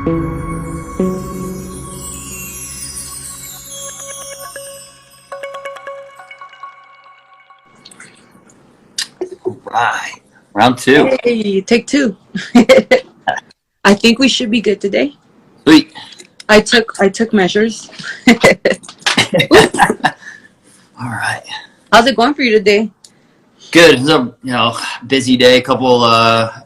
Right. Round two. Hey, take two. I think we should be good today. Sweet. I took measures. All right. How's it going for you today? Good. It was a busy day. Couple of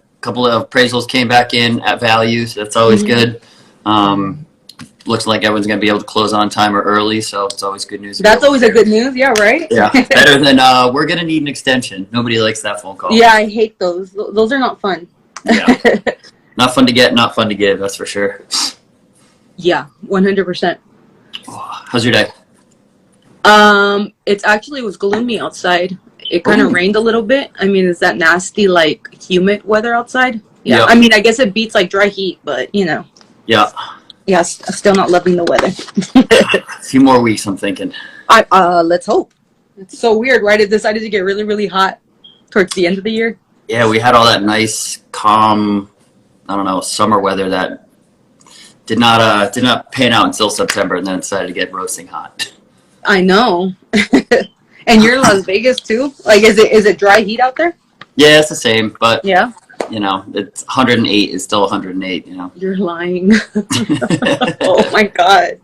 appraisals came back in at value, so that's always good. Looks like everyone's going to be able to close on time or early, so it's always good news. That's always a good news. Yeah, right? Yeah. Better than we're going to need an extension. Nobody likes that phone call. Yeah, I hate those. Those are not fun. Yeah. Not fun to get, not fun to give, that's for sure. Yeah, 100%. How's your day? It was gloomy outside. It kind of rained a little bit. I mean, it's that nasty, like, humid weather outside. Yeah. Yep. I mean, I guess it beats, like, dry heat, but, Yeah. Yeah, still not loving the weather. A few more weeks, I'm thinking. Let's hope. It's so weird, right? It decided to get really, really hot towards the end of the year. Yeah, we had all that nice, calm, summer weather that did not pan out until September, and then it decided to get roasting hot. I know. And you're in Las Vegas too? Like, is it dry heat out there? Yeah, it's the same, but yeah, it's 108 is still 108. You're lying. Oh my god.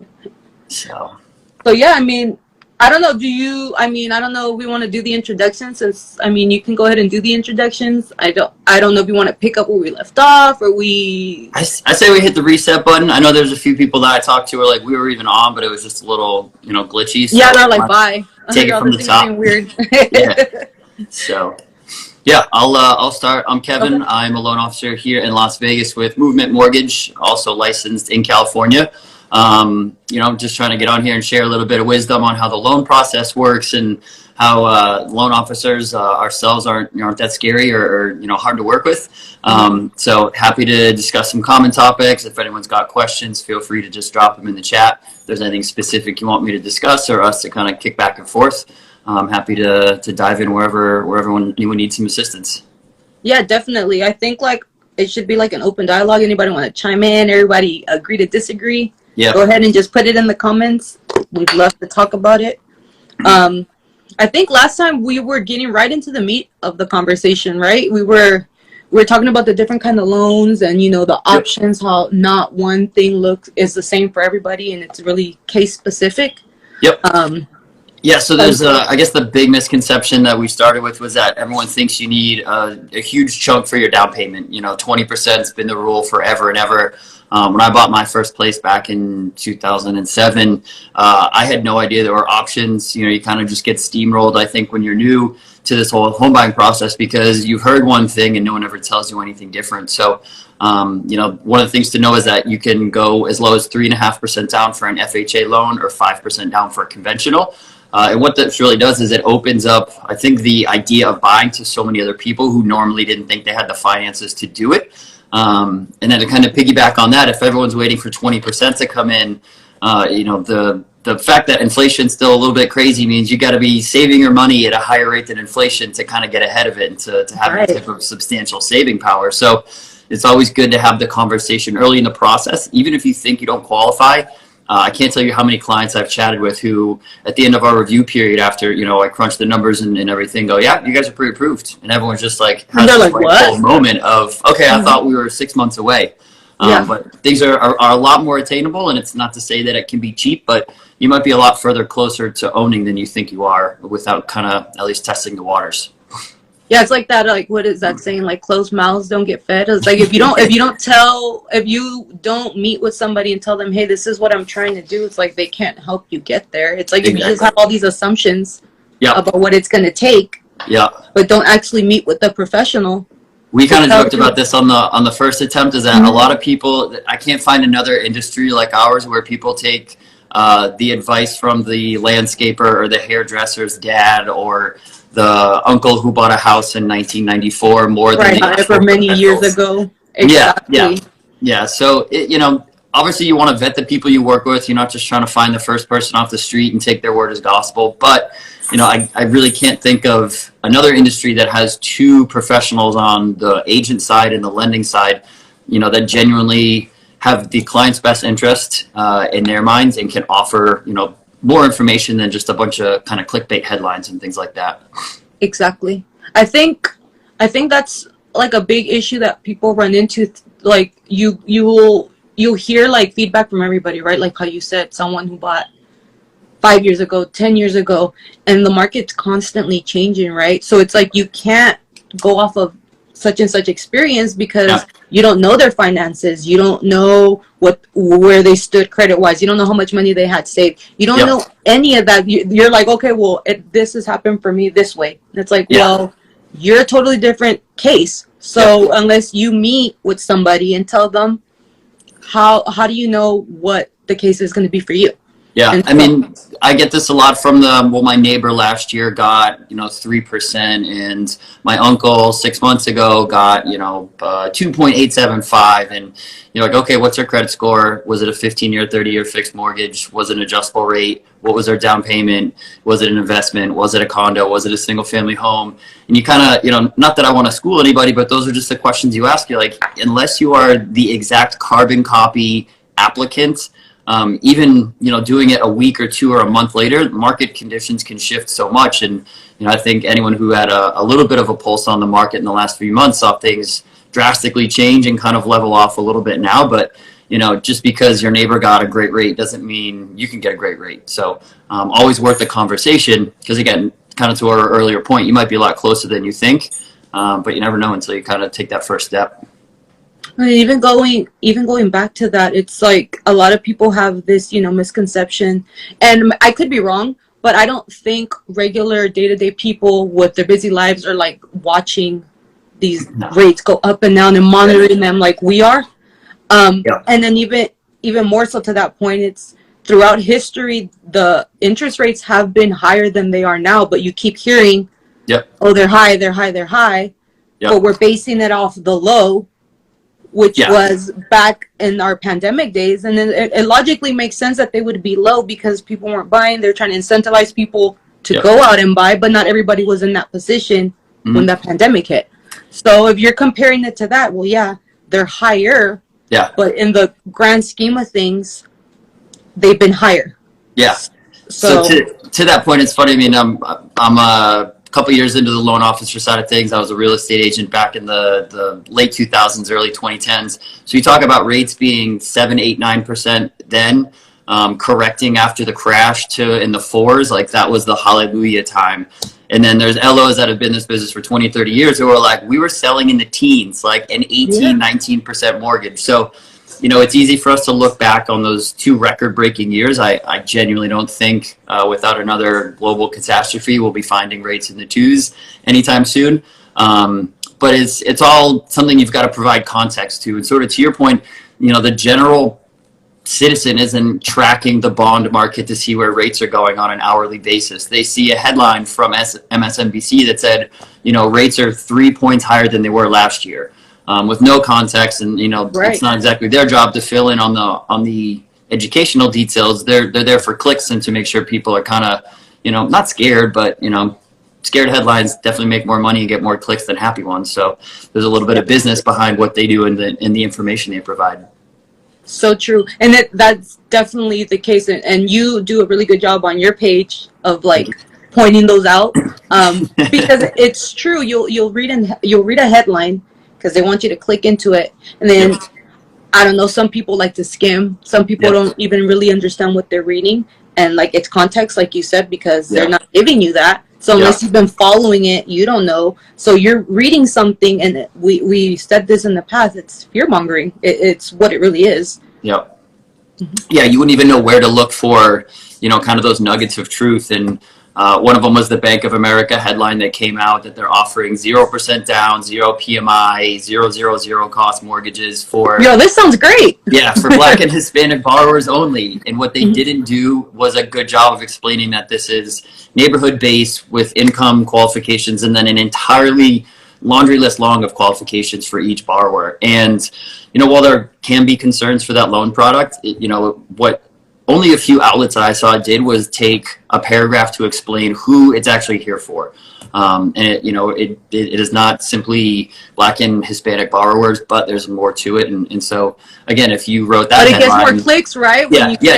So yeah, I mean, I don't know. I don't know if we want to do the introduction, since you can go ahead and do the introductions. I don't know if you want to pick up where we left off, or I say we hit the reset button. I know there's a few people that I talked to were like, we were even on, but it was just a little, glitchy. So yeah, they're like, bye. Take it from the top. Weird. Yeah. So yeah, I'll start. I'm Kevin. Okay. I'm a loan officer here in Las Vegas with Movement Mortgage, also licensed in California. Just trying to get on here and share a little bit of wisdom on how the loan process works and how loan officers ourselves aren't that scary or hard to work with. So happy to discuss some common topics. If anyone's got questions, feel free to just drop them in the chat. If there's anything specific you want me to discuss or us to kind of kick back and forth, I'm happy to dive in wherever anyone needs some assistance. Yeah, definitely. I think it should be like an open dialogue. Anybody want to chime in? Everybody agree to disagree? Yeah. Go ahead and just put it in the comments. We'd love to talk about it. I think last time we were getting right into the meat of the conversation, right? We were talking about the different kind of loans and the options, how not one thing is the same for everybody, and it's really case specific. Yep. Yeah, so there's I guess the big misconception that we started with was that everyone thinks you need a huge chunk for your down payment. 20% has been the rule forever and ever. When I bought my first place back in 2007, I had no idea there were options. You kind of just get steamrolled, I think, when you're new to this whole home buying process, because you've heard one thing and no one ever tells you anything different. So, one of the things to know is that you can go as low as 3.5% down for an FHA loan or 5% down for a conventional. And what this really does is it opens up, I think, the idea of buying to so many other people who normally didn't think they had the finances to do it. And then to kind of piggyback on that, if everyone's waiting for 20% to come in, the fact that inflation's still a little bit crazy means you got to be saving your money at a higher rate than inflation to kind of get ahead of it and to have a type of substantial saving power. So it's always good to have the conversation early in the process, even if you think you don't qualify. I can't tell you how many clients I've chatted with who, at the end of our review period, after I crunch the numbers and everything, go, yeah, you guys are pre-approved, and everyone's just like, has this full moment of, okay, I thought we were 6 months away. But things are a lot more attainable, and it's not to say that it can be cheap, but you might be a lot further closer to owning than you think you are without kind of at least testing the waters. Yeah, it's like that. Like, what is that saying? Like, closed mouths don't get fed. It's like if you don't meet with somebody and tell them, hey, this is what I'm trying to do, it's like they can't help you get there. It's like if you just have all these assumptions about what it's going to take, but don't actually meet with the professional. We kind of joked about this on the first attempt, is that a lot of people, I can't find another industry like ours where people take the advice from the landscaper or the hairdresser's dad or the uncle who bought a house in 1994 more than for many years ago. Exactly. Yeah. So obviously you want to vet the people you work with. You're not just trying to find the first person off the street and take their word as gospel. But I really can't think of another industry that has two professionals on the agent side and the lending side, that genuinely have the client's best interest in their minds and can offer, more information than just a bunch of kind of clickbait headlines and things like that. Exactly. I think that's like a big issue that people run into. Like you'll hear like feedback from everybody, right? Like how you said, someone who bought 5 years ago, 10 years ago, and the market's constantly changing, right? So it's like you can't go off of such and such experience because you don't know their finances. You don't know where they stood credit wise. You don't know how much money they had saved. You don't know any of that. You're like, okay, well, this has happened for me this way. And it's like, well, you're a totally different case. So unless you meet with somebody and tell them, how do you know what the case is going to be for you? Yeah, I mean, I get this a lot from my neighbor last year got, 3%, and my uncle 6 months ago got, 2.875, and you're like, okay, what's their credit score? Was it a 15-year, 30-year fixed mortgage? Was it an adjustable rate? What was their down payment? Was it an investment? Was it a condo? Was it a single family home? And you kind of, not that I want to school anybody, but those are just the questions you ask. You're like, unless you are the exact carbon copy applicant, even doing it a week or two or a month later, market conditions can shift so much. And I think anyone who had a little bit of a pulse on the market in the last few months saw things drastically change and kind of level off a little bit now. But just because your neighbor got a great rate doesn't mean you can get a great rate. So always worth the conversation, because again, kind of to our earlier point, you might be a lot closer than you think, but you never know until you kind of take that first step. Even going back to that, it's like a lot of people have this, misconception, and I could be wrong, but I don't think regular day-to-day people with their busy lives are like watching these rates go up and down and monitoring them like we are. And then even more so to that point, it's throughout history, the interest rates have been higher than they are now, but you keep hearing, oh, they're high, but we're basing it off the low, which was back in our pandemic days. And then it logically makes sense that they would be low because people weren't buying. They're trying to incentivize people to go out and buy, but not everybody was in that position when that pandemic hit. So if you're comparing it to that, well, they're higher, but in the grand scheme of things, they've been higher. Yeah. So to that point, it's funny. I mean, I'm a couple years into the loan officer side of things. I was a real estate agent back in the late 2000s, early 2010s. So you talk about rates being 7, 8, 9% then, correcting after the crash to in the 4s, like that was the hallelujah time. And then there's LOs that have been in this business for 20, 30 years who are like, we were selling in the teens, like an 18, 19% mortgage. So, it's easy for us to look back on those two record-breaking years. I genuinely don't think without another global catastrophe, we'll be finding rates in the 2s anytime soon. But it's all something you've got to provide context to. And sort of to your point, the general citizen isn't tracking the bond market to see where rates are going on an hourly basis. They see a headline from MSNBC that said, rates are 3 points higher than they were last year. With no context, and it's not exactly their job to fill in on the educational details. They're there for clicks and to make sure people are kind of not scared, but scared headlines definitely make more money and get more clicks than happy ones. So there's a little bit of business behind what they do and the information they provide. So true, and that's definitely the case. And you do a really good job on your page of like pointing those out, because it's true. You'll read a headline, because they want you to click into it. And then, I don't know, some people like to skim. Some people don't even really understand what they're reading. And, like, it's context, like you said, because they're not giving you that. So unless you've been following it, you don't know. So you're reading something, and we said this in the past, it's fear-mongering. It's what it really is. Yeah, you wouldn't even know where to look for, kind of those nuggets of truth. And one of them was the Bank of America headline that came out that they're offering 0% down, 0 PMI, 0 cost mortgages for... Yo, this sounds great. Yeah, for Black and Hispanic borrowers only. And what they didn't do was a good job of explaining that this is neighborhood-based with income qualifications and then an entirely laundry list long of qualifications for each borrower. And, while there can be concerns for that loan product, what only a few outlets that I saw did was take a paragraph to explain who it's actually here for. And it is not simply Black and Hispanic borrowers, but there's more to it. And so again, if you wrote that, but it gets more clicks, right?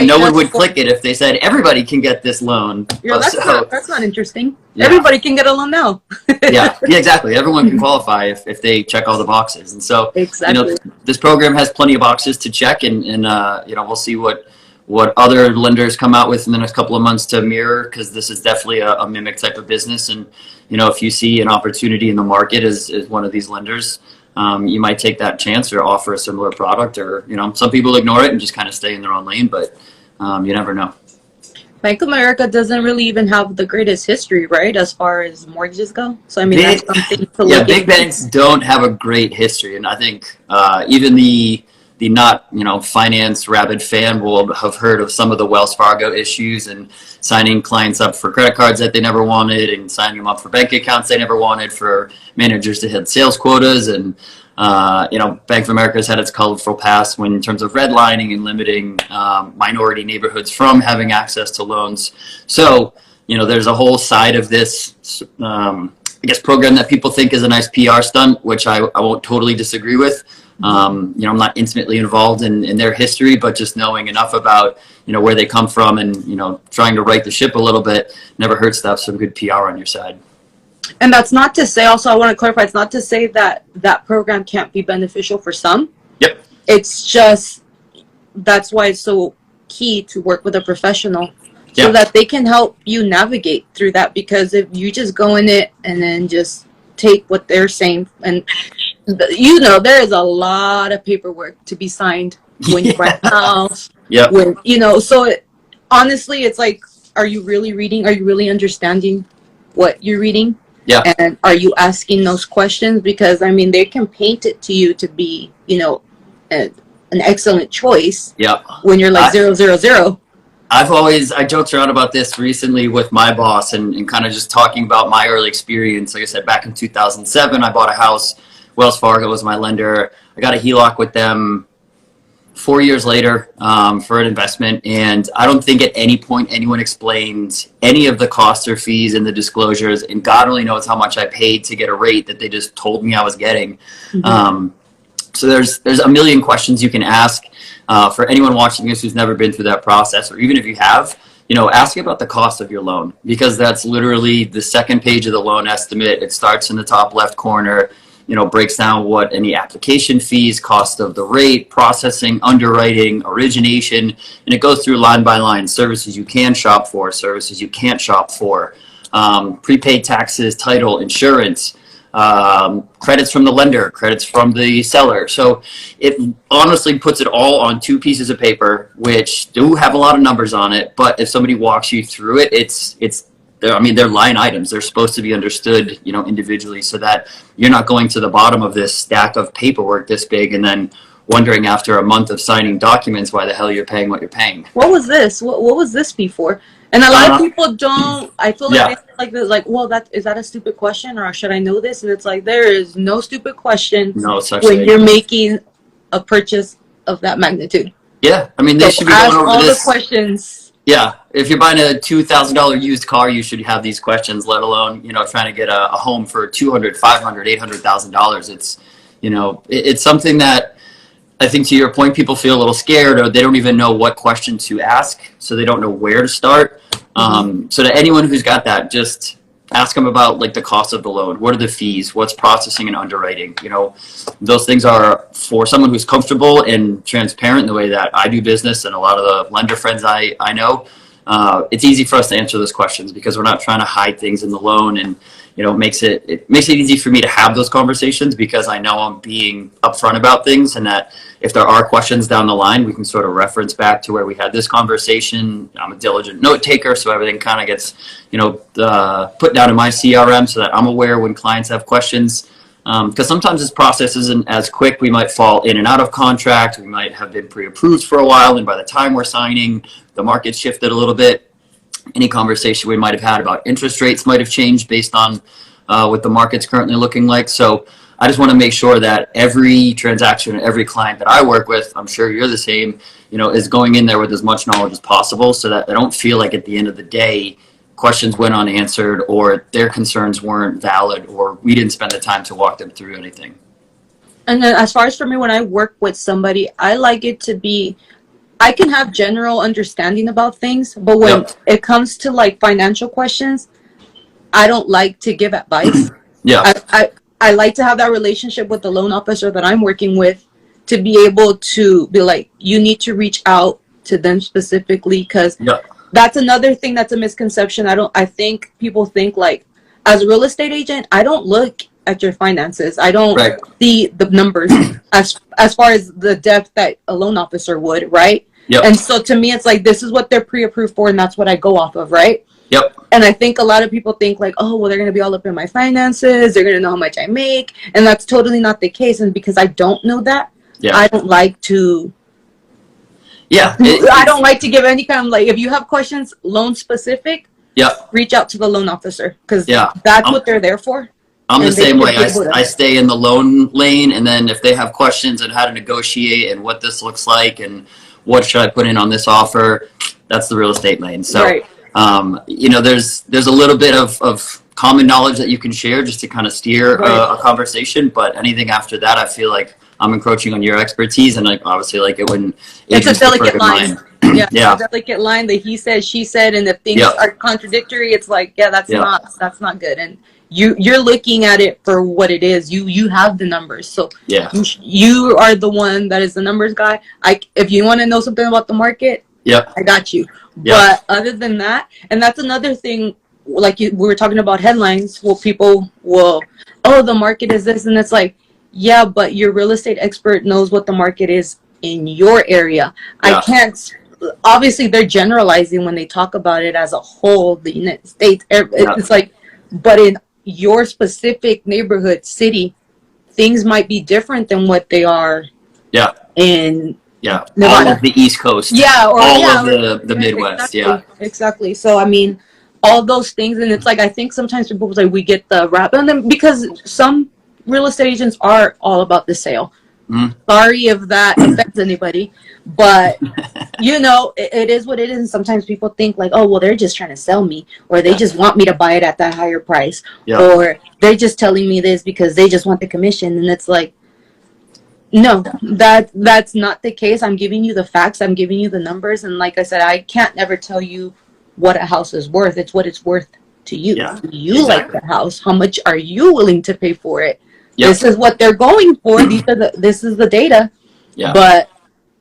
No one would click it if they said everybody can get this loan. That's not interesting. Yeah. Everybody can get a loan now. yeah, exactly. Everyone can qualify if they check all the boxes. And so, exactly. This program has plenty of boxes to check, and we'll see what other lenders come out with in the next couple of months to mirror, because this is definitely a mimic type of business. And if you see an opportunity in the market as one of these lenders, you might take that chance or offer a similar product, or some people ignore it and just kind of stay in their own lane, but you never know. Bank of America doesn't really even have the greatest history, right, as far as mortgages go. So I mean, that's something to look at. Big banks don't have a great history, and I think even the not finance rabid fan will have heard of some of the Wells Fargo issues and signing clients up for credit cards that they never wanted, and signing them up for bank accounts they never wanted, for managers to hit sales quotas. And Bank of America has had its colorful past in terms of redlining and limiting minority neighborhoods from having access to loans. So there's a whole side of this program that people think is a nice PR stunt, which I won't totally disagree with. I'm not intimately involved in their history, but just knowing enough about where they come from and trying to right the ship a little bit never hurts to have some good PR on your side. And that's not to say, also I want to clarify, it's not to say that that program can't be beneficial for some. Yep. It's just, that's why it's so key to work with a professional, so that they can help you navigate through that. Because if you just go in it and then just take what they're saying, and there is a lot of paperwork to be signed when you buy a house. Yeah. Honestly, it's like, are you really reading? Are you really understanding what you're reading? Yeah. And are you asking those questions? Because I mean, they can paint it to you to be, an excellent choice. Yeah. When you're like 000. I joked around about this recently with my boss and kind of just talking about my early experience. Like I said, back in 2007, I bought a house. Wells Fargo was my lender. I got a HELOC with them 4 years later for an investment. And I don't think at any point anyone explained any of the costs or fees and the disclosures. And God only knows how much I paid to get a rate that they just told me I was getting. Mm-hmm. So there's a million questions you can ask. For anyone watching this who's never been through that process, or even if you have, ask about the cost of your loan, because that's literally the second page of the loan estimate. It starts in the top left corner, breaks down what any application fees, cost of the rate, processing, underwriting, origination, and it goes through line by line: services you can shop for, services you can't shop for, prepaid taxes, title, insurance, credits from the lender, credits from the seller. So it honestly puts it all on two pieces of paper, which do have a lot of numbers on it. But if somebody walks you through it, they're line items. They're supposed to be understood, individually, so that you're not going to the bottom of this stack of paperwork this big and then wondering after a month of signing documents why the hell you're paying what you're paying. What was this? What was this before? And a lot of people don't. I feel like they like this, like, well, is that a stupid question, or should I know this? And it's like, there is no stupid question when you're making a purchase of that magnitude. Yeah, I mean, they should be going over all this. The questions. Yeah, if you're buying a $2,000 used car, you should have these questions. Let alone, trying to get a home for $200,000, $500,000, $800,000. It's, it's something that I think, to your point, people feel a little scared, or they don't even know what question to ask, so they don't know where to start. So to anyone who's got that, just ask them about like the cost of the loan. What are the fees? What's processing and underwriting? Those things are for someone who's comfortable and transparent in the way that I do business, and a lot of the lender friends I know. It's easy for us to answer those questions because we're not trying to hide things in the loan, and it makes it easy for me to have those conversations because I know I'm being upfront about things, and that if there are questions down the line, we can sort of reference back to where we had this conversation. I'm a diligent note taker, so everything kind of gets put down in my CRM so that I'm aware when clients have questions. Because sometimes this process isn't as quick. We might fall in and out of contract. We might have been pre-approved for a while, and by the time we're signing, the market shifted a little bit. Any conversation we might have had about interest rates might have changed based on what the market's currently looking like. So I just want to make sure that every transaction, every client that I work with, I'm sure you're the same, is going in there with as much knowledge as possible, so that I don't feel like at the end of the day, questions went unanswered, or their concerns weren't valid, or we didn't spend the time to walk them through anything. And then as far as for me, when I work with somebody, I like it to be, I can have general understanding about things, but when it comes to like financial questions, I don't like to give advice. I like to have that relationship with the loan officer that I'm working with, to be able to be like, you need to reach out to them specifically, because that's another thing that's a misconception. I think people think like, as a real estate agent, I don't look at your finances. I don't see the numbers as far as the depth that a loan officer would, right? And so to me, it's like, this is what they're pre-approved for, and that's what I go off of, right? And I think a lot of people think like, oh, well, they're going to be all up in my finances. They're going to know how much I make. And that's totally not the case. And because I don't know that, I don't like to. I don't like to give any kind of like, if you have questions, loan specific, reach out to the loan officer, because that's what they're there for. I'm the same way. I stay in the loan lane, and then if they have questions on how to negotiate and what this looks like and what should I put in on this offer, that's the real estate lane. So, there's a little bit of common knowledge that you can share just to kind of steer a conversation, but anything after that, I feel like I'm encroaching on your expertise, and like obviously like it wouldn't. It's a delicate line. It's a delicate line that he said, she said, and if things are contradictory, it's like, that's not good. And you're looking at it for what it is. You have the numbers, so you are the one that is the numbers guy. If you want to know something about the market, I got you. But other than that, and that's another thing, like we were talking about headlines. Well, people will, the market is this, and it's like, but your real estate expert knows what the market is in your area. I can't. Obviously, they're generalizing when they talk about it as a whole, the United States. It's like, but in your specific neighborhood, city, things might be different than what they are in all of the East Coast, or all of the Midwest. Exactly. So I mean, all those things, and it's like, I think sometimes people like, we get the rap on them because some real estate agents are all about the sale. Sorry if that offends anybody, but it is what it is. And sometimes people think like, oh, well, they're just trying to sell me, or they just want me to buy it at that higher price, or they're just telling me this because they just want the commission. And it's like, no, that's not the case. I'm giving you the facts. I'm giving you the numbers. And like I said, I can't never tell you what a house is worth. It's what it's worth to you. Do you like the house? How much are you willing to pay for it? This is what they're going for. This is the data. But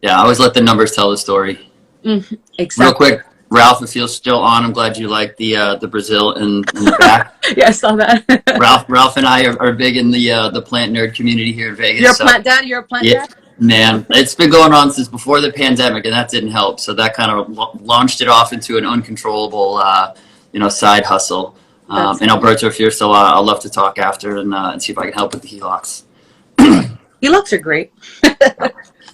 I always let the numbers tell the story. Exactly. Real quick, Ralph, if you're still on, I'm glad you like the Brazil in the back. I saw that. Ralph and I are big in the plant nerd community here in Vegas. You're a plant dad? You're a plant dad? Man, it's been going on since before the pandemic, and that didn't help. So that kind of launched it off into an uncontrollable, side hustle. And Alberto, if you're still on, I'd love to talk after and see if I can help with the HELOCs. HELOCs are great.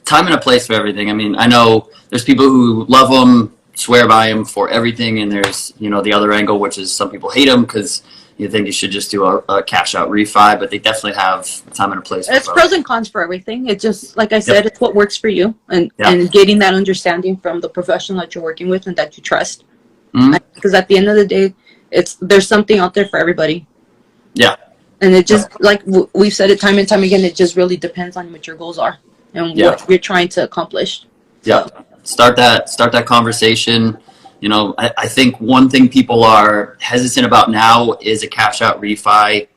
Time and a place for everything. I mean, I know there's people who love them, swear by them for everything, and there's the other angle, which is some people hate them because you think you should just do a cash out refi, but they definitely have time and a place. It's pros and cons for everything. It's just like I said, it's what works for you, and getting that understanding from the professional that you're working with and that you trust. Because at the end of the day, there's something out there for everybody. And it just, like we've said it time and time again, it just really depends on what your goals are and what you're trying to accomplish. Start that conversation. I think one thing people are hesitant about now is a cash out refi.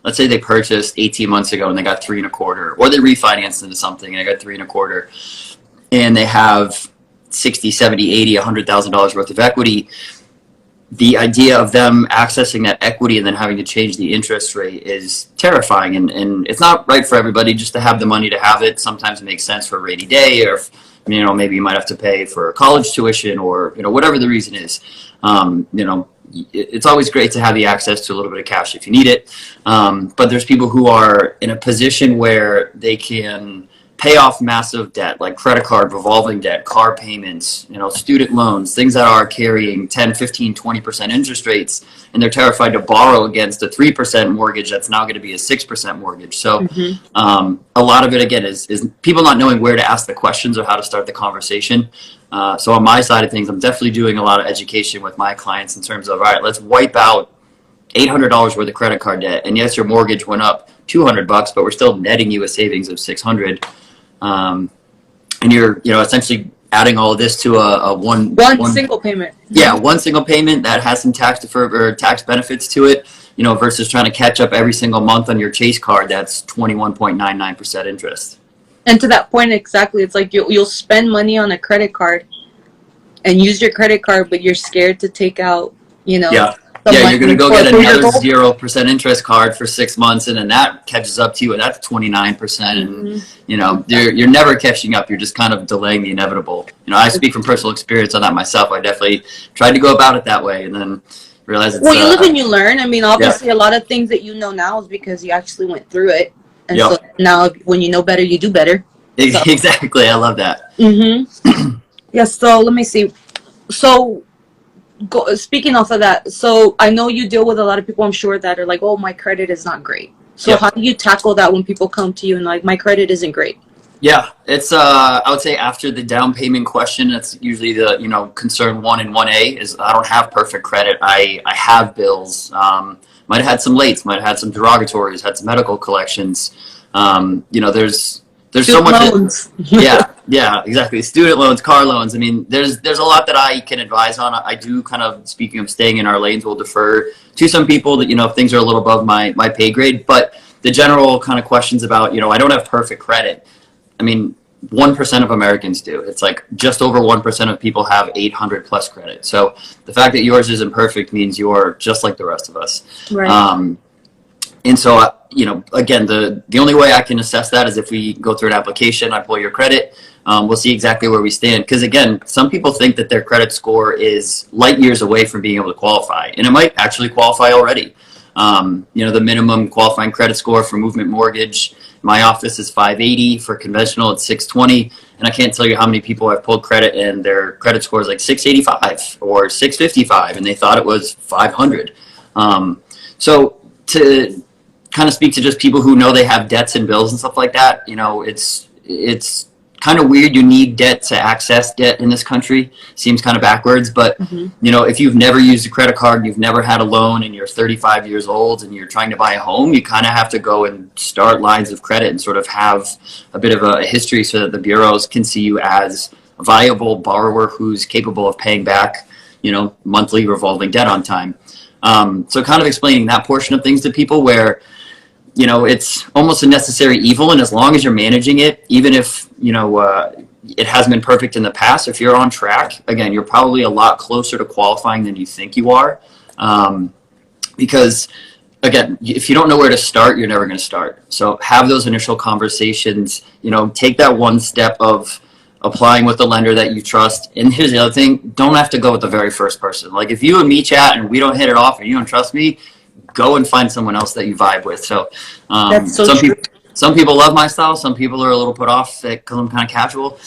Let's say they purchased 18 months ago and they got 3.25, or they refinanced into something and they got 3.25, and they have 60, 70, 80, $100,000 worth of equity. The idea of them accessing that equity and then having to change the interest rate is terrifying, and it's not right for everybody. Just to have the money to have it sometimes makes sense for a rainy day, or maybe you might have to pay for college tuition, or whatever the reason is. It's always great to have the access to a little bit of cash if you need it, but there's people who are in a position where they can pay off massive debt like credit card, revolving debt, car payments, student loans, things that are carrying 10, 15, 20% interest rates, and they're terrified to borrow against a 3% mortgage that's now going to be a 6% mortgage. So a lot of it, again, is people not knowing where to ask the questions or how to start the conversation. So on my side of things, I'm definitely doing a lot of education with my clients in terms of, all right, let's wipe out $800 worth of credit card debt. And yes, your mortgage went up $200, but we're still netting you a savings of $600. And you're, essentially adding all of this to a one single payment. Yeah, one single payment that has some tax deferred or tax benefits to it, versus trying to catch up every single month on your Chase card that's 21.99% interest. And to that point, exactly, it's like you'll spend money on a credit card and use your credit card, but you're scared to take out, you're going to go get another 0% interest card for 6 months, and then that catches up to you, and that's 29%. And, you're never catching up. You're just kind of delaying the inevitable. I speak from personal experience on that myself. I definitely tried to go about it that way, and then realized it's... Well, you live and you learn. I mean, obviously, a lot of things that you know now is because you actually went through it. And so now when you know better, you do better. So. Exactly. I love that. Yeah, so let me see. So... speaking off of that, so I know you deal with a lot of people, I'm sure, that are like, oh, my credit is not great. So how do you tackle that when people come to you and like, my credit isn't great? Yeah, it's I would say after the down payment question, that's usually the concern 1 and 1A is I don't have perfect credit. I have bills. Might have had some lates, might have had some derogatories, had some medical collections. There's so much. Loans. Yeah, exactly. Student loans, car loans. I mean, there's a lot that I can advise on. I do kind of, speaking of staying in our lanes, will defer to some people that, if things are a little above my pay grade. But the general kind of questions about, I don't have perfect credit. I mean, 1% of Americans do. It's like just over 1% of people have 800 plus credit. So the fact that yours isn't perfect means you're just like the rest of us. Right. And so, again, the only way I can assess that is if we go through an application, I pull your credit, we'll see exactly where we stand. Because, again, some people think that their credit score is light years away from being able to qualify. And it might actually qualify already. The minimum qualifying credit score for movement mortgage, my office is 580. For conventional, it's 620. And I can't tell you how many people have pulled credit and their credit score is like 685 or 655, and they thought it was 500. So to kind of speak to just people who know they have debts and bills and stuff like that, it's kind of weird. You need debt to access debt in this country. Seems kind of backwards, but if you've never used a credit card, you've never had a loan, and you're 35 years old and you're trying to buy a home, you kind of have to go and start lines of credit and sort of have a bit of a history so that the bureaus can see you as a viable borrower who's capable of paying back, monthly revolving debt on time. So kind of explaining that portion of things to people where, it's almost a necessary evil. And as long as you're managing it, even if, it hasn't been perfect in the past, if you're on track, again, you're probably a lot closer to qualifying than you think you are. Because, again, if you don't know where to start, you're never going to start. So have those initial conversations, take that one step of applying with the lender that you trust. And here's the other thing, don't have to go with the very first person. Like if you and me chat and we don't hit it off and you don't trust me, go and find someone else that you vibe with. So, that's so true. Some people love my style. Some people are a little put off because I'm kind of casual.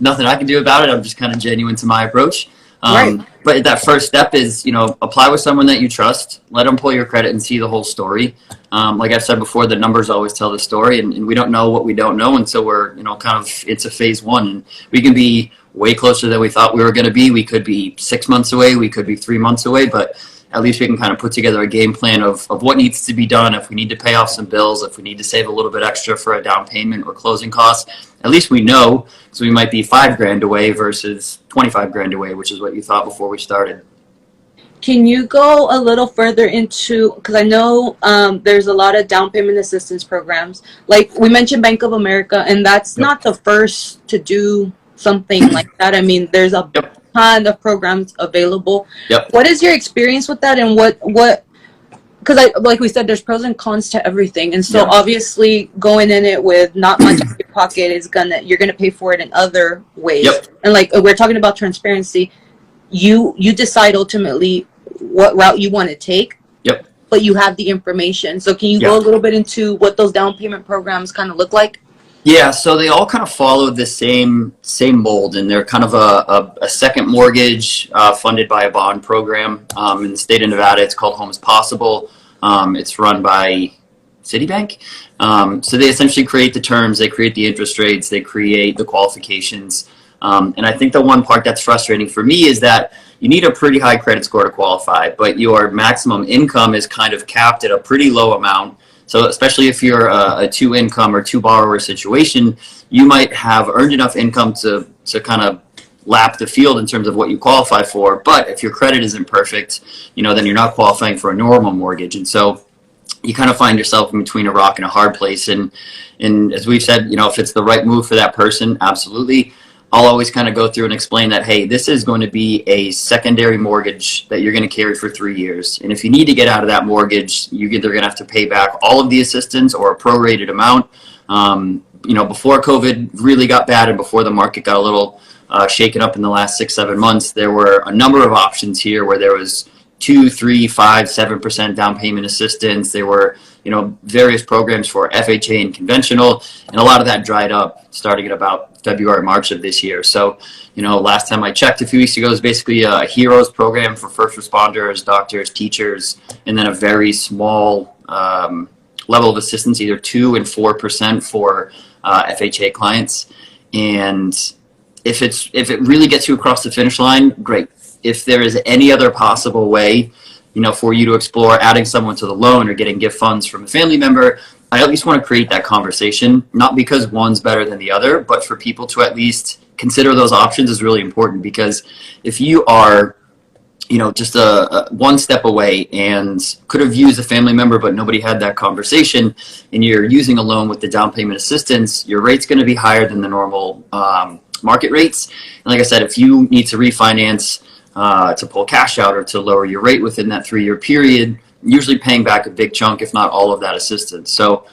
Nothing I can do about it. I'm just kind of genuine to my approach. Right. But that first step is, apply with someone that you trust. Let them pull your credit and see the whole story. Like I've said before, the numbers always tell the story, and we don't know what we don't know. And so we're, kind of, it's a phase one. And we can be way closer than we thought we were going to be. We could be 6 months away. We could be 3 months away. But at least we can kind of put together a game plan of what needs to be done. If we need to pay off some bills, if we need to save a little bit extra for a down payment or closing costs, at least we know, so we might be $5,000 away versus $25,000 away, which is what you thought before we started. Can you go a little further into, because I know there's a lot of down payment assistance programs. Like we mentioned Bank of America, and that's not the first to do something like that. I mean, there's a ton of programs available. What is your experience with that, and what because like we said, there's pros and cons to everything, and so obviously going in it with not much in your pocket is you're gonna pay for it in other ways. And like we're talking about transparency, you decide ultimately what route you want to take, but you have the information. So can you go a little bit into what those down payment programs kind of look like? Yeah, so they all kind of follow the same mold, and they're kind of a second mortgage funded by a bond program in the state of Nevada. It's called Home is Possible. It's run by Citibank. So they essentially create the terms, they create the interest rates, they create the qualifications. And I think the one part that's frustrating for me is that you need a pretty high credit score to qualify, but your maximum income is kind of capped at a pretty low amount. So especially if you're a two income or two borrower situation, you might have earned enough income to kind of lap the field in terms of what you qualify for. But if your credit isn't perfect, then you're not qualifying for a normal mortgage. And so you kind of find yourself in between a rock and a hard place. And as we've said, if it's the right move for that person, absolutely. I'll always kind of go through and explain that, hey, this is going to be a secondary mortgage that you're going to carry for 3 years. And if you need to get out of that mortgage, you're either going to have to pay back all of the assistance or a prorated amount. Before COVID really got bad and before the market got a little shaken up in the last 6-7 months, there were a number of options here where there was 2, 3, 5, 7% down payment assistance. There were, various programs for FHA and conventional, and a lot of that dried up starting at about February, March of this year. So, last time I checked a few weeks ago, it was basically a HEROES program for first responders, doctors, teachers, and then a very small level of assistance, either 2 and 4% for FHA clients. And if it really gets you across the finish line, great. If there is any other possible way, for you to explore adding someone to the loan or getting gift funds from a family member, I at least want to create that conversation, not because one's better than the other, but for people to at least consider those options is really important. Because if you are, just a one step away and could have used a family member, but nobody had that conversation, and you're using a loan with the down payment assistance, your rate's going to be higher than the normal market rates. And like I said, if you need to refinance, to pull cash out or to lower your rate within that 3-year period, usually paying back a big chunk, if not all of that assistance. So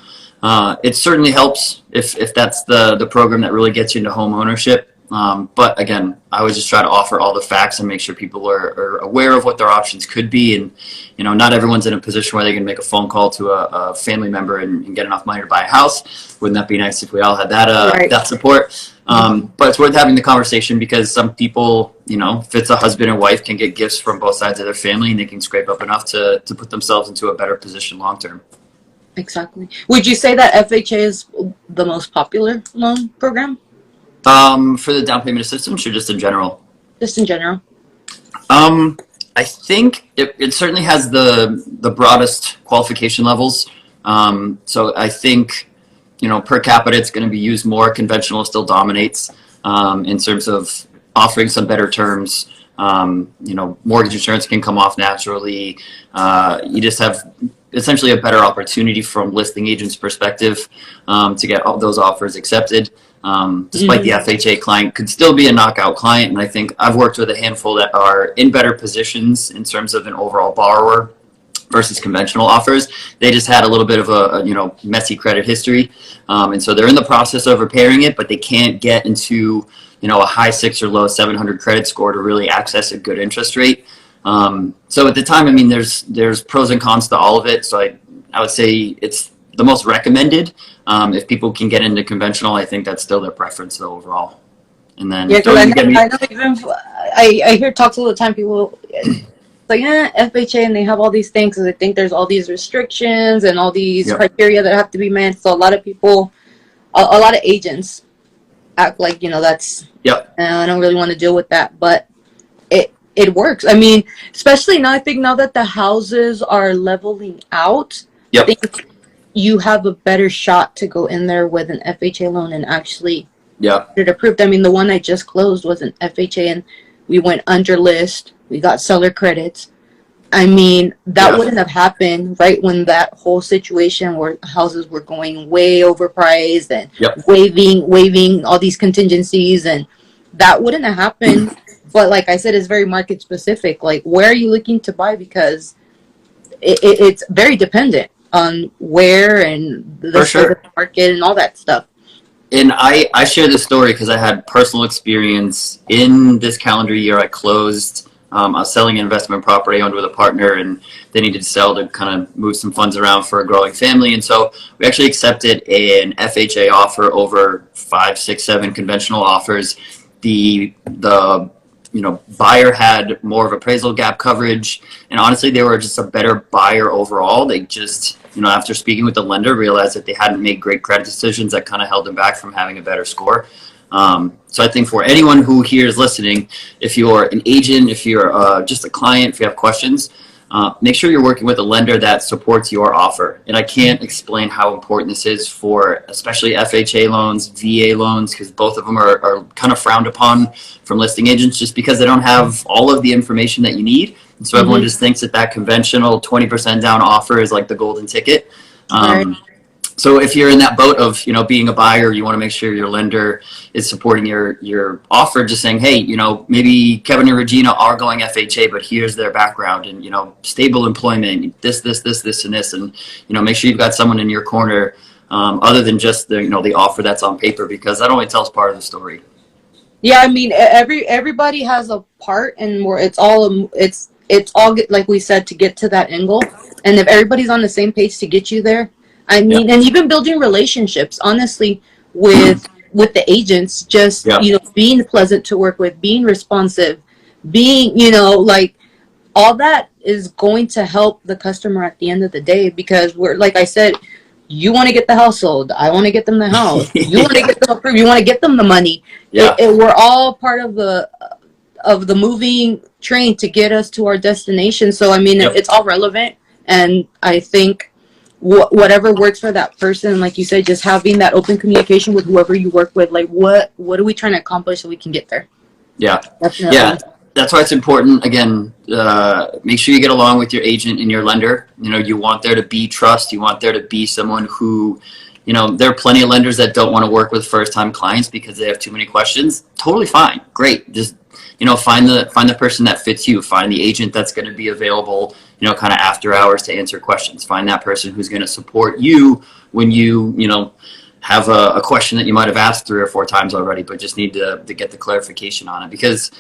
it certainly helps if that's the program that really gets you into home ownership. But again, I always just try to offer all the facts and make sure people are aware of what their options could be. And, not everyone's in a position where they can make a phone call to a family member and get enough money to buy a house. Wouldn't that be nice if we all had that, right, that support? But it's worth having the conversation because some people, if it's a husband and wife, can get gifts from both sides of their family and they can scrape up enough to put themselves into a better position long term. Exactly. Would you say that FHA is the most popular loan program? For the down payment assistance or just in general? Just in general. I think it certainly has the broadest qualification levels. So I think, per capita, it's going to be used more. Conventional still dominates in terms of offering some better terms. Mortgage insurance can come off naturally. You just have essentially a better opportunity from listing agents' perspective to get all those offers accepted. Despite the FHA client could still be a knockout client. And I think I've worked with a handful that are in better positions in terms of an overall borrower versus conventional offers. They just had a little bit of a messy credit history. And so they're in the process of repairing it, but they can't get into, a high 6 or low 700 credit score to really access a good interest rate. So at the time, there's pros and cons to all of it. So I would say it's the most recommended. If people can get into conventional, I think that's still their preference though overall. And then I hear talks all the time. People like FHA, and they have all these things because I think there's all these restrictions and all these criteria that have to be met. So a lot of people, a lot of agents act like that's I don't really want to deal with that, but it works. Especially now. I think now that the houses are leveling out, I think you have a better shot to go in there with an FHA loan and actually get it approved. The one I just closed was an FHA, and we went under list. We got seller credits. That wouldn't have happened right when that whole situation where houses were going way overpriced and waiving all these contingencies, and that wouldn't have happened. But like I said, it's very market specific. Like, where are you looking to buy? Because it's very dependent on where and the market and all that stuff. And I share this story because I had personal experience in this calendar year. I closed I was selling an investment property owned with a partner, and they needed to sell to kind of move some funds around for a growing family. And so we actually accepted an FHA offer over 5, 6, 7 conventional offers. The buyer had more of appraisal gap coverage, and honestly, they were just a better buyer overall. They just, after speaking with the lender, realized that they hadn't made great credit decisions that kind of held them back from having a better score. So I think for anyone who here is listening, if you're an agent, if you're just a client, if you have questions, make sure you're working with a lender that supports your offer. And I can't explain how important this is for especially FHA loans, VA loans, because both of them are kind of frowned upon from listing agents just because they don't have all of the information that you need. And so everyone just thinks that conventional 20% down offer is like the golden ticket. So if you're in that boat of, being a buyer, you want to make sure your lender is supporting your offer, just saying, hey, maybe Kevin and Regina are going FHA, but here's their background and, stable employment, this, and this. And, make sure you've got someone in your corner other than just the offer that's on paper, because that only tells part of the story. Yeah, I mean, everybody has a part, and it's all like we said, to get to that end goal. And if everybody's on the same page to get you there, I mean, and even building relationships, honestly, with the agents, just, being pleasant to work with, being responsive, being, like, all that is going to help the customer at the end of the day, because we're, like I said, you want to get the house sold. I want to get them the house. You want to get them approved. You want to get them the money. Yeah. We're all part of the moving train to get us to our destination. So, I mean, it's all relevant. And I think whatever works for that person, like you said, just having that open communication with whoever you work with, like what are we trying to accomplish so we can get there? Yeah. Definitely. Yeah. That's why it's important. Again, make sure you get along with your agent and your lender. You want there to be trust. You want there to be someone who, there are plenty of lenders that don't want to work with first-time clients because they have too many questions. Totally fine. Great. Just, find the person that fits you. Find the agent that's going to be available, kind of after hours to answer questions. Find that person who's going to support you when you, have a question that you might have asked 3 or 4 times already, but just need to get the clarification on it. Because